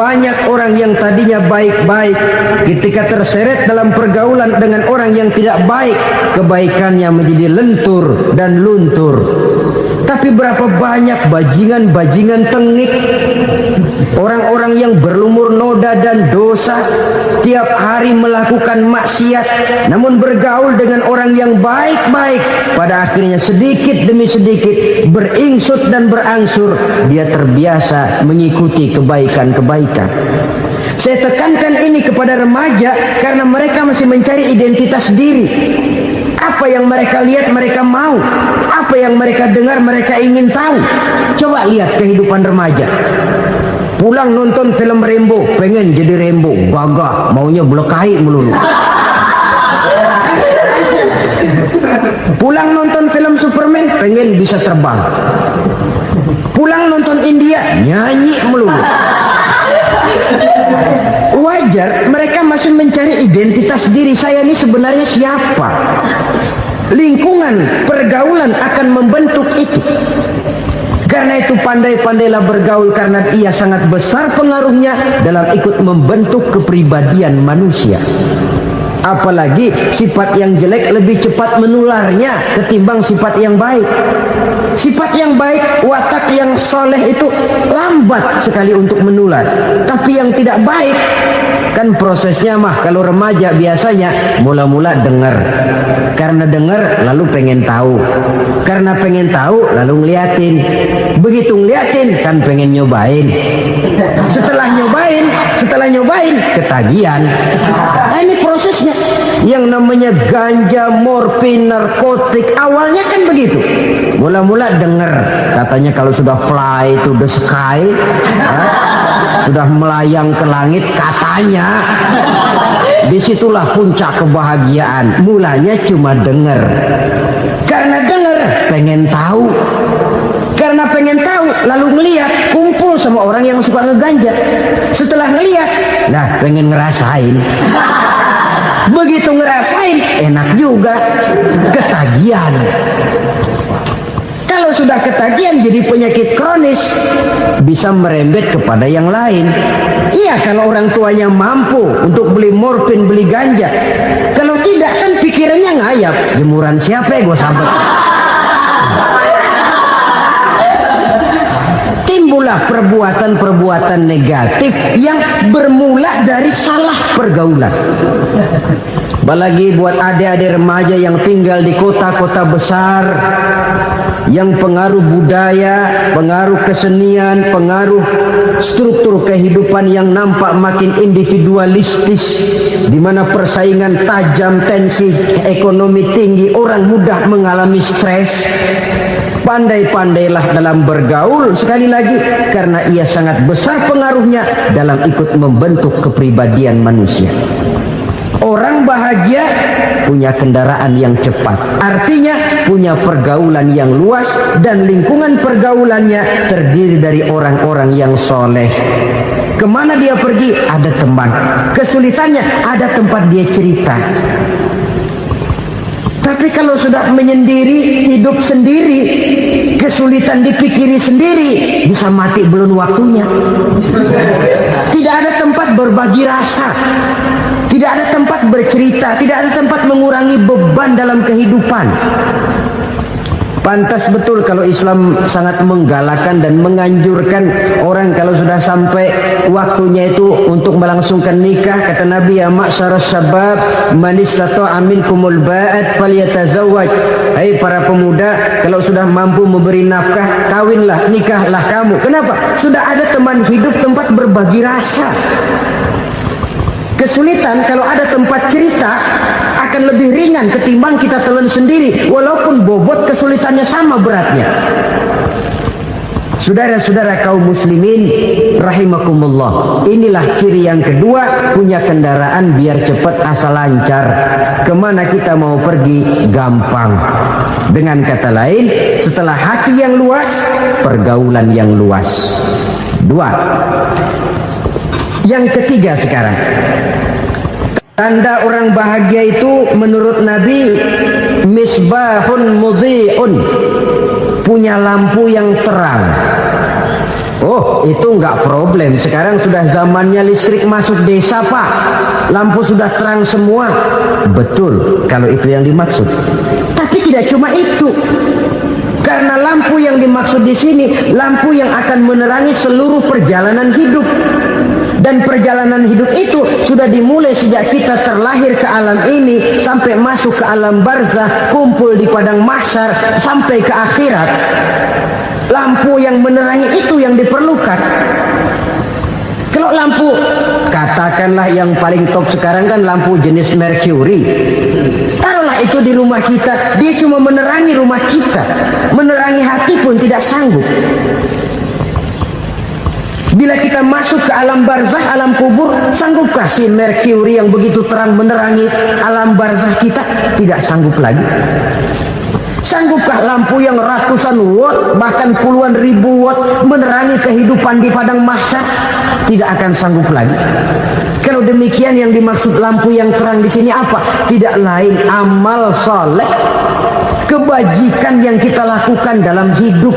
banyak orang yang tadinya baik-baik, ketika terseret dalam pergaulan dengan orang yang tidak baik, kebaikannya menjadi lentur dan luntur. Tapi berapa banyak bajingan-bajingan tengik, orang-orang yang berlumur noda dan dosa, tiap hari melakukan maksiat, namun bergaul dengan orang yang baik-baik, pada akhirnya sedikit demi sedikit beringsut dan berangsur dia terbiasa mengikuti kebaikan-kebaikan. Saya tekankan ini kepada remaja karena mereka masih mencari identitas diri. Apa yang mereka lihat mereka mau, apa yang mereka dengar mereka ingin tahu. Coba lihat kehidupan remaja. Pulang nonton film Rambo, pengen jadi Rambo, gagah, maunya belekai melulu. Pulang nonton film Superman, pengen bisa terbang. Pulang nonton India, nyanyi melulu. Wajar, mereka masih mencari identitas diri. Saya ini sebenarnya siapa? Lingkungan, pergaulan akan membentuk itu. Karena itu pandai-pandailah bergaul, karena ia sangat besar pengaruhnya dalam ikut membentuk kepribadian manusia. Apalagi sifat yang jelek lebih cepat menularnya ketimbang sifat yang baik. Sifat yang baik, watak yang soleh itu lambat sekali untuk menular. Tapi yang tidak baik, kan prosesnya mah kalau remaja biasanya mula-mula dengar. Karena dengar lalu pengen tahu. Karena pengen tahu lalu ngeliatin. Begitu ngeliatin kan pengen nyobain. Setelah nyobain ketagihan. Nah, ini prosesnya. Yang namanya ganja, morfin, narkotik awalnya kan begitu. Mula-mula dengar katanya kalau sudah fly to the sky, ya, sudah melayang ke langit katanya, disitulah puncak kebahagiaan. Mulanya cuma dengar. Karena dengar pengen tahu. Karena pengen tahu lalu ngelihat, kumpul sama orang yang suka ngeganja. Setelah ngelihat, nah pengen ngerasain. Begitu ngerasain, enak juga, ketagihan. Kalau sudah ketagihan jadi penyakit kronis, bisa merembet kepada yang lain. Iya, kalau orang tuanya mampu untuk beli morfin, beli ganja. Kalau tidak kan pikirannya ngayap, jemuran siapa ya gue sabet. Timbullah perbuatan-perbuatan negatif yang bermula dari salah pergaulan. Apalagi buat adik-adik remaja yang tinggal di kota-kota besar, yang pengaruh budaya, pengaruh kesenian, pengaruh struktur kehidupan yang nampak makin individualistis, di mana persaingan tajam, tensi ekonomi tinggi, orang mudah mengalami stres. Pandai-pandailah dalam bergaul, sekali lagi, karena ia sangat besar pengaruhnya dalam ikut membentuk kepribadian manusia. Orang bahagia punya kendaraan yang cepat, artinya punya pergaulan yang luas, dan lingkungan pergaulannya terdiri dari orang-orang yang soleh. Kemana dia pergi ada teman, kesulitannya ada tempat dia cerita. Tapi kalau sudah menyendiri, hidup sendiri, kesulitan dipikiri sendiri, bisa mati belum waktunya. Tidak ada tempat berbagi rasa, tidak ada tempat bercerita, tidak ada tempat mengurangi beban dalam kehidupan. Pantas betul kalau Islam sangat menggalakkan dan menganjurkan orang kalau sudah sampai waktunya itu untuk melangsungkan nikah. Kata Nabi, ya ma'syaras syabab man istata'a minkumul ba'at falyatazawwaj. Hai para pemuda, kalau sudah mampu memberi nafkah, kawinlah, nikahlah kamu. Kenapa? Sudah ada teman hidup, tempat berbagi rasa. Kesulitan kalau ada tempat cerita akan lebih ringan ketimbang kita telan sendiri, walaupun bobot kesulitannya sama beratnya. Saudara-saudara kaum muslimin rahimakumullah, inilah ciri yang kedua, punya kendaraan biar cepat asal lancar. Kemana kita mau pergi gampang. Dengan kata lain, setelah hati yang luas, pergaulan yang luas. Dua. Yang ketiga sekarang, tanda orang bahagia itu menurut Nabi, misbahun mudhi'un, punya lampu yang terang. Oh, itu nggak problem. Sekarang sudah zamannya listrik masuk desa, Pak. Lampu sudah terang semua. Betul, kalau itu yang dimaksud. Tapi tidak cuma itu. Karena lampu yang dimaksud di sini, lampu yang akan menerangi seluruh perjalanan hidup. Dan perjalanan hidup itu sudah dimulai sejak kita terlahir ke alam ini sampai masuk ke alam barzah, kumpul di padang mahsyar sampai ke akhirat. Lampu yang menerangi itu yang diperlukan. Kalau lampu, katakanlah yang paling top sekarang kan lampu jenis Mercury. Taruhlah itu di rumah kita, dia cuma menerangi rumah kita, menerangi hati pun tidak sanggup. Bila kita masuk ke alam barzah, alam kubur, sanggupkah si Mercury yang begitu terang menerangi alam barzah kita? Tidak sanggup lagi. Sanggupkah lampu yang ratusan watt, bahkan puluhan ribu watt menerangi kehidupan di padang mahsyar? Tidak akan sanggup lagi. Kalau demikian, yang dimaksud lampu yang terang di sini apa? Tidak lain amal soleh, kebajikan yang kita lakukan dalam hidup.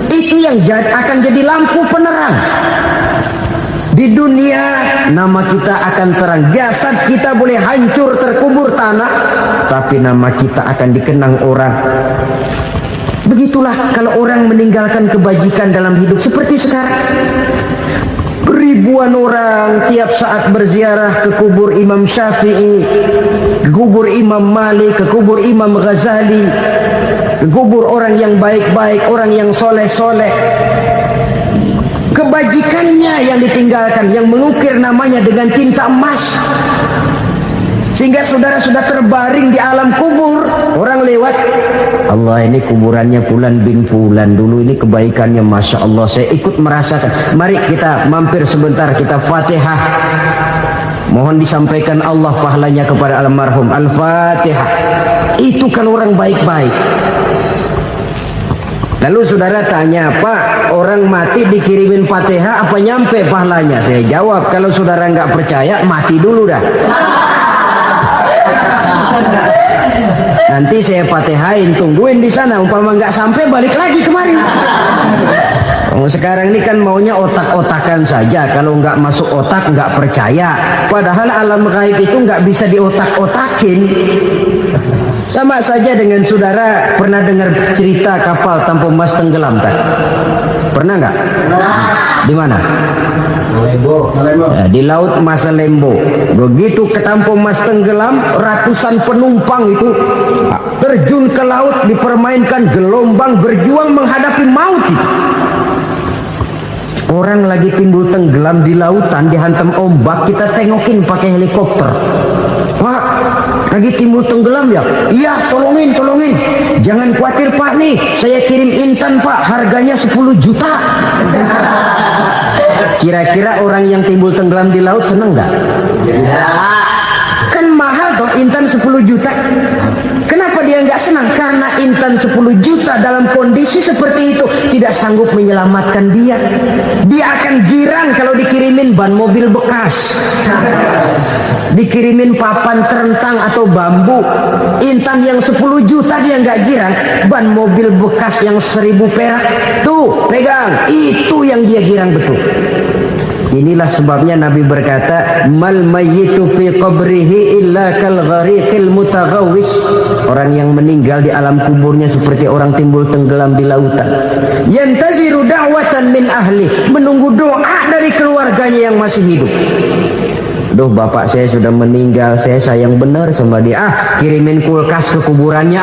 Itu yang akan jadi lampu penerang. Di dunia nama kita akan terang. Jasad kita boleh hancur terkubur tanah, tapi nama kita akan dikenang orang. Begitulah kalau orang meninggalkan kebajikan dalam hidup seperti sekarang. Ribuan orang tiap saat berziarah ke kubur Imam Syafi'i, ke kubur Imam Malik, ke kubur Imam Ghazali, ke kubur orang yang baik-baik, orang yang soleh-soleh. Kebajikannya yang ditinggalkan, yang mengukir namanya dengan tinta emas. Sehingga saudara sudah terbaring di alam kubur, orang lewat, Allah ini kuburannya Fulan bin Fulan, dulu ini kebaikannya Masya Allah, saya ikut merasakan. Mari kita mampir sebentar, kita Fatihah. Mohon disampaikan Allah pahalanya kepada almarhum. Al-Fatihah. Itu kalau orang baik-baik. Lalu saudara tanya, Pak, orang mati dikirimin Fatihah apa nyampe pahalanya? Saya jawab, kalau saudara nggak percaya, mati dulu dah. Nanti saya Fatihain, tungguin di sana. Umpama nggak sampai, balik lagi kemari. Sekarang ini kan maunya otak-otakan saja. Kalau nggak masuk otak, nggak percaya. Padahal alam gaib itu nggak bisa diotak-otakin. Sama saja dengan saudara pernah dengar cerita kapal tanpa emas tenggelam kan? Pernah nggak? Di mana? Ya, di laut Masalembo. Begitu ketampo mas tenggelam, ratusan penumpang itu terjun ke laut, dipermainkan gelombang, berjuang menghadapi maut itu. Orang lagi timbul tenggelam di lautan, dihantam ombak, kita tengokin pakai helikopter. Pak, lagi timbul tenggelam ya? Iya, tolongin. Jangan khawatir Pak nih, saya kirim intan Pak, harganya 10 juta. Kira-kira orang yang timbul tenggelam di laut seneng nggak? Kan mahal toh intan 10 juta. Kenapa dia nggak senang? Karena intan 10 juta dalam kondisi seperti itu tidak sanggup menyelamatkan dia. Dia akan girang kalau dikirimin ban mobil bekas, dikirimin papan terentang atau bambu. Intan yang 10 juta dia nggak girang, ban mobil bekas yang 1000 perak tuh pegang, itu yang dia girang betul. Inilah sebabnya Nabi berkata, mal mayyitu fi qabrihi illa kal ghariqil mutaghawwis. Orang yang meninggal di alam kuburnya seperti orang timbul tenggelam di lautan. Yantaziru da'watan min ahli, menunggu doa dari keluarganya yang masih hidup. Duh, bapak saya sudah meninggal, saya sayang benar sama dia. Kirimin kulkas ke kuburannya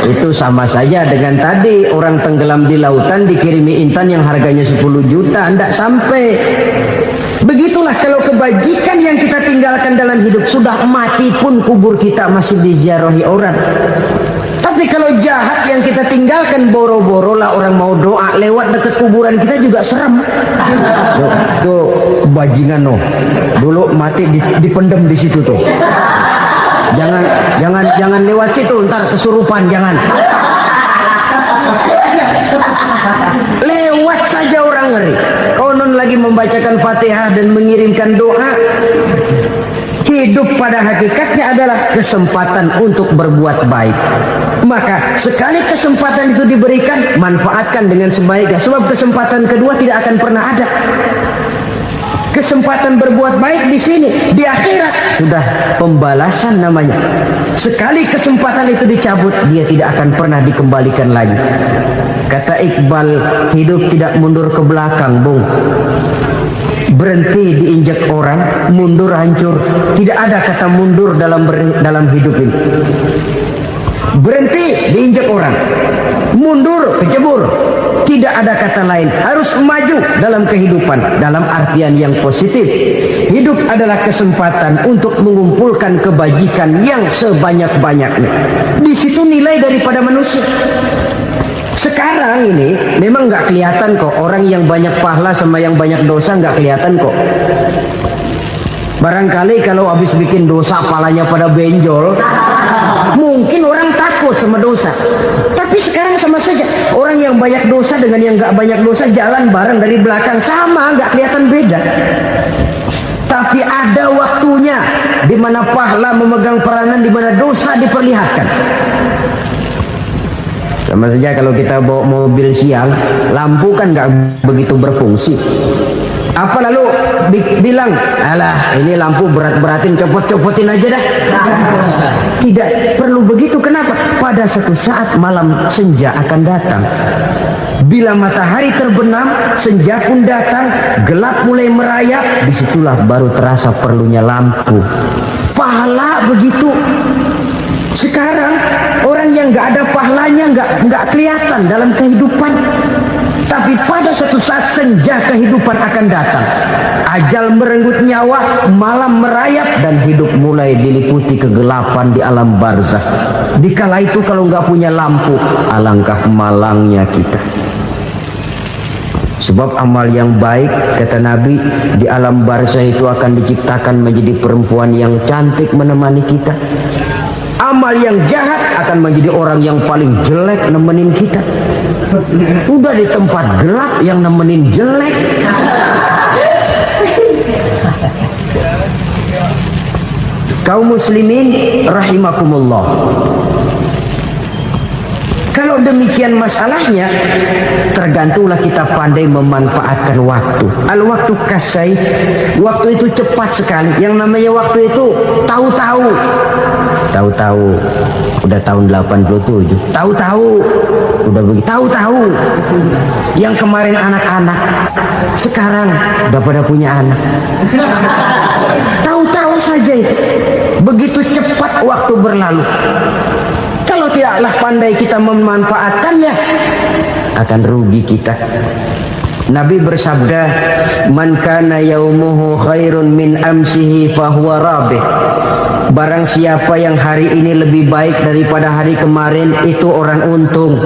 Itu sama saja dengan tadi orang tenggelam di lautan dikirimi intan yang harganya 10 juta, tidak sampai. Begitulah kalau kebajikan yang kita tinggalkan dalam hidup, sudah mati pun kubur kita masih diziarahi orang. Tapi kalau jahat yang kita tinggalkan, boro-boro lah orang mau doa lewat dekat kuburan kita juga serem. Tuh bajingan dulu mati dipendem di situ tuh. Jangan lewat situ, ntar kesurupan, jangan. Lewat saja orang ngeri. Konon lagi membacakan Fatihah dan mengirimkan doa. Hidup pada hakikatnya adalah kesempatan untuk berbuat baik. Maka sekali kesempatan itu diberikan, manfaatkan dengan sebaiknya. Sebab kesempatan kedua tidak akan pernah ada. Kesempatan berbuat baik di sini, di akhirat sudah pembalasan namanya. Sekali kesempatan itu dicabut, dia tidak akan pernah dikembalikan lagi. Kata Iqbal, hidup tidak mundur ke belakang, Bung. Berhenti diinjak orang, mundur hancur. Tidak ada kata mundur dalam hidup ini. Berhenti diinjak orang, mundur kecebur. Tidak ada kata lain, harus maju dalam kehidupan dalam artian yang positif. Hidup adalah kesempatan untuk mengumpulkan kebajikan yang sebanyak-banyaknya. Di situ nilai daripada manusia. Sekarang ini memang nggak kelihatan kok, orang yang banyak pahala sama yang banyak dosa nggak kelihatan kok. Barangkali kalau habis bikin dosa palanya pada benjol, mungkin orang takut sama dosa. Tapi sekarang sama saja, orang yang banyak dosa dengan yang nggak banyak dosa jalan bareng dari belakang, sama, nggak kelihatan beda. Tapi ada waktunya di mana pahala memegang peranan, di mana dosa diperlihatkan. Sama saja kalau kita bawa mobil siang, lampu kan nggak begitu berfungsi. Apa lalu bilang, alah ini lampu berat-beratin, copot-copotin aja dah. Tidak perlu begitu. Kenapa? Pada satu saat malam senja akan datang. Bila matahari terbenam, senja pun datang, gelap mulai merayap, disitulah baru terasa perlunya lampu. Pahala begitu. Sekarang orang yang nggak ada pahalanya nggak kelihatan dalam kehidupan. Tapi pada satu saat senja kehidupan akan datang. Ajal merenggut nyawa, malam merayap, dan hidup mulai diliputi kegelapan di alam barzakh. Dikala itu kalau nggak punya lampu, alangkah malangnya kita. Sebab amal yang baik, kata Nabi, di alam barzakh itu akan diciptakan menjadi perempuan yang cantik menemani kita. Amal yang jahat akan menjadi orang yang paling jelek nemenin kita. Sudah di tempat gelap yang nemenin jelek. Kaum muslimin rahimakumullah. Kalau demikian masalahnya, tergantunglah kita pandai memanfaatkan waktu. Al-waktu kasai, waktu itu cepat sekali. Yang namanya waktu itu tahu-tahu. Tahu-tahu udah tahun 87. Tahu-tahu udah begitu. Tahu-tahu yang kemarin anak-anak sekarang udah pada punya anak. Tahu-tahu saja itu. Begitu cepat waktu berlalu. Kalau tidaklah pandai kita memanfaatkannya, akan rugi kita. Nabi bersabda, "Man kana yaumuhu khairun min amsihi fahuwa rabih." Barang siapa yang hari ini lebih baik daripada hari kemarin, itu orang untung.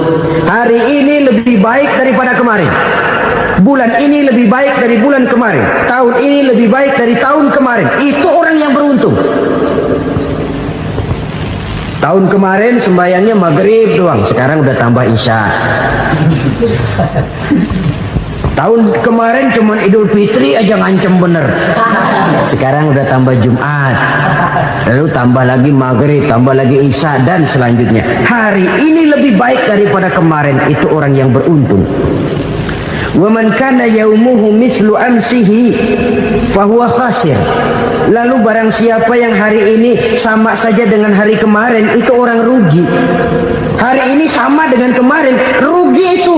Hari ini lebih baik daripada kemarin. Bulan ini lebih baik dari bulan kemarin. Tahun ini lebih baik dari tahun kemarin. Itu orang yang beruntung. Tahun kemarin sembahyangnya maghrib doang, sekarang udah tambah isya. Tahun kemarin cuman Idul Fitri aja ngancem bener, sekarang udah tambah Jumat, lalu tambah lagi maghrib, tambah lagi isya, dan selanjutnya. Hari ini lebih baik daripada kemarin, itu orang yang beruntung. Wa man kana yaumuhu mislu amsihi fahuwa khasir. Lalu barang siapa yang hari ini sama saja dengan hari kemarin, itu orang rugi. Hari ini sama dengan kemarin, rugi itu.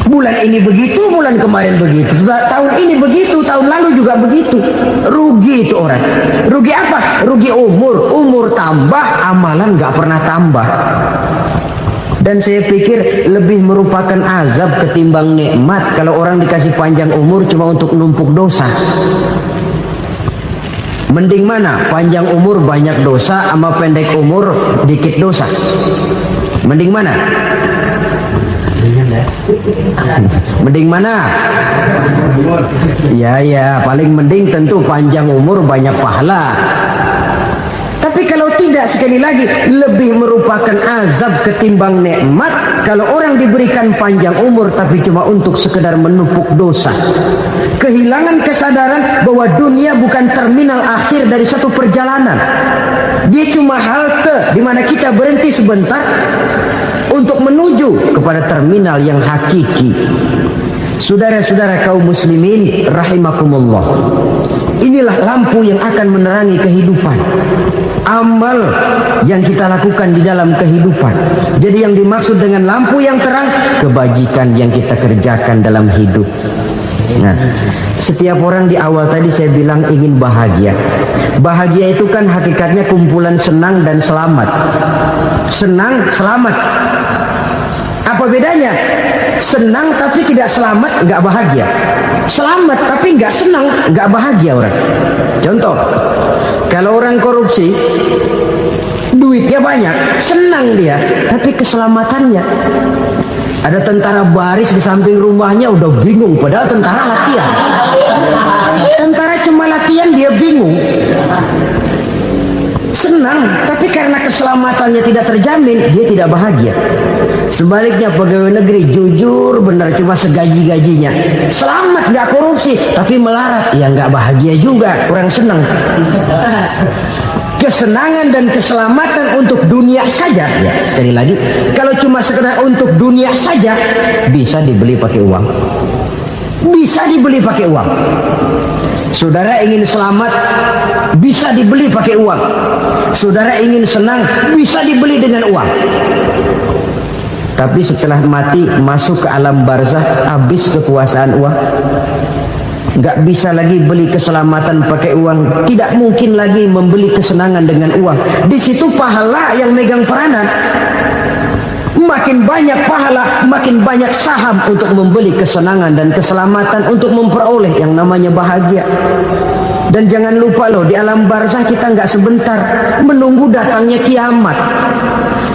Bulan ini begitu, bulan kemarin begitu, tahun ini begitu, tahun lalu juga begitu. Rugi itu orang. Rugi apa? Rugi umur. Umur tambah, amalan gak pernah tambah. Dan saya pikir lebih merupakan azab ketimbang nikmat kalau orang dikasih panjang umur cuma untuk numpuk dosa. Mending mana? Panjang umur banyak dosa sama pendek umur dikit dosa? Mending mana? Mending mana? Ya, paling mending tentu panjang umur banyak pahala. Tapi kalau tidak, sekali lagi, lebih merupakan azab ketimbang nikmat kalau orang diberikan panjang umur tapi cuma untuk sekedar menumpuk dosa. kehilangan kesadaran bahwa dunia bukan terminal akhir dari satu perjalanan. Dia cuma halte di mana kita berhenti sebentar untuk menuju kepada terminal yang hakiki. Saudara-saudara kaum muslimin rahimakumullah, inilah lampu yang akan menerangi kehidupan, amal yang kita lakukan di dalam kehidupan. Jadi yang dimaksud dengan lampu yang terang, kebajikan yang kita kerjakan dalam hidup. Nah, setiap orang di awal tadi saya bilang ingin bahagia. Bahagia itu kan hakikatnya kumpulan senang dan selamat. Senang, selamat. Apa bedanya? Senang tapi tidak selamat, nggak bahagia. Selamat tapi nggak senang, nggak bahagia orang. Contoh, kalau orang korupsi, duitnya banyak, senang dia, tapi keselamatannya. Ada tentara baris di samping rumahnya udah bingung, padahal tentara latihan. Tentara cuma latihan dia bingung. Senang, tapi karena keselamatannya tidak terjamin, dia tidak bahagia. Sebaliknya pegawai negeri jujur benar cuma segaji-gajinya, selamat nggak korupsi, tapi melarat, ya nggak bahagia juga, kurang senang. Kesenangan dan keselamatan untuk dunia saja, ya sekali lagi, kalau cuma sekedar untuk dunia saja, bisa dibeli pakai uang, bisa dibeli pakai uang. Saudara ingin selamat, bisa dibeli pakai uang. Saudara ingin senang, bisa dibeli dengan uang. Tapi setelah mati, masuk ke alam barzah, habis kekuasaan uang. Nggak bisa lagi beli keselamatan pakai uang. Tidak mungkin lagi membeli kesenangan dengan uang. Di situ pahala yang megang peranan. Makin banyak pahala, makin banyak saham untuk membeli kesenangan dan keselamatan, untuk memperoleh yang namanya bahagia. Dan jangan lupa loh, di alam barzah kita nggak sebentar, menunggu datangnya kiamat.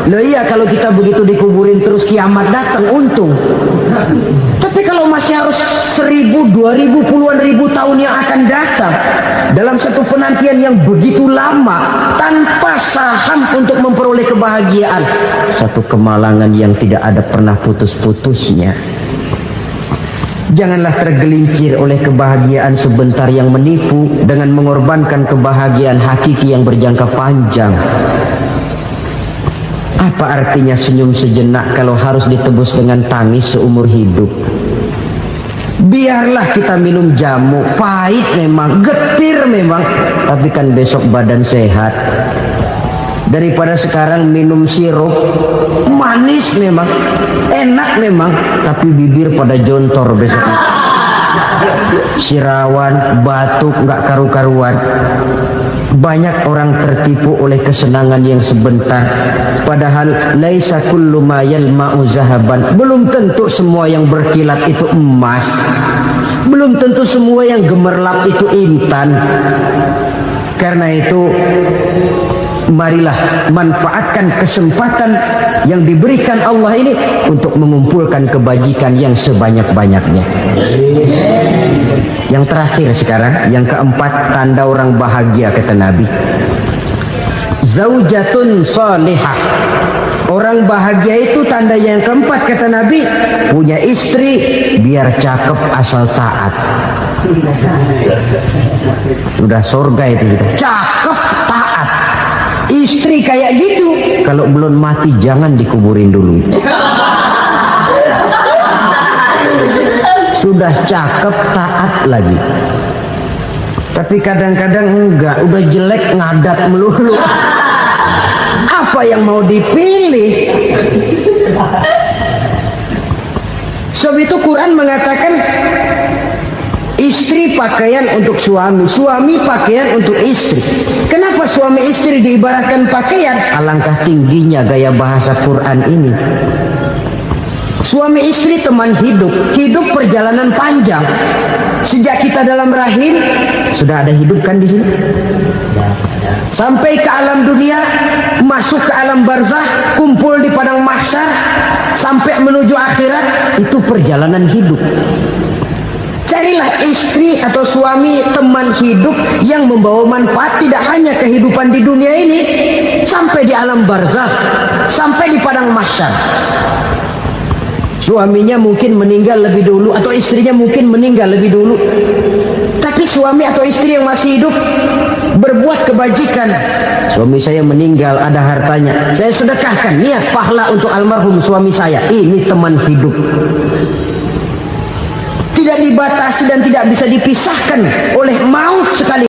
Loh iya, kalau kita begitu dikuburin terus kiamat datang, untung. Tapi kalau masih harus 1000, 2000, puluhan ribu tahun yang akan datang, dalam satu penantian yang begitu lama, tanpa saham untuk memperoleh kebahagiaan, satu kemalangan yang tidak ada pernah putus-putusnya. Janganlah tergelincir oleh kebahagiaan sebentar yang menipu dengan mengorbankan kebahagiaan hakiki yang berjangka panjang. Apa artinya senyum sejenak kalau harus ditebus dengan tangis seumur hidup? Biarlah kita minum jamu, pahit memang, getir memang, tapi kan besok badan sehat. Daripada sekarang minum sirup, manis memang, enak memang, tapi bibir pada jontor besok. Sirawan, batuk, nggak karu-karuan. Banyak orang tertipu oleh kesenangan yang sebentar, padahal laisa kullu ma yalma'u zahaban. Belum tentu semua yang berkilat itu emas, belum tentu semua yang gemerlap itu intan. Karena itu, marilah manfaatkan kesempatan yang diberikan Allah ini untuk mengumpulkan kebajikan yang sebanyak-banyaknya. Yang terakhir sekarang, yang keempat, tanda orang bahagia kata Nabi. Zaujatun salihah. Orang bahagia itu tanda yang keempat kata Nabi, punya istri biar cakep asal taat. Udah surga itu, cakep taat. Istri kayak gitu, kalau belum mati jangan dikuburin dulu. Sudah cakep taat lagi, tapi kadang-kadang enggak, udah jelek ngadat melulu. Apa yang mau dipilih? Sebab itu Quran mengatakan istri pakaian untuk suami, suami pakaian untuk istri. Kenapa suami istri diibaratkan pakaian? Alangkah tingginya gaya bahasa Quran ini. Suami istri teman hidup, hidup perjalanan panjang. Sejak kita dalam rahim sudah ada hidup kan di sini. Sampai ke alam dunia, masuk ke alam barzah, kumpul di padang mahsyar, sampai menuju akhirat, itu perjalanan hidup. Carilah istri atau suami teman hidup yang membawa manfaat tidak hanya kehidupan di dunia ini, sampai di alam barzah, sampai di padang mahsyar. Suaminya mungkin meninggal lebih dulu, atau istrinya mungkin meninggal lebih dulu, tapi suami atau istri yang masih hidup berbuat kebajikan. Suami saya meninggal, ada hartanya, saya sedekahkan, niat pahala untuk almarhum suami saya. Ini teman hidup, tidak dibatasi dan tidak bisa dipisahkan oleh maut sekali.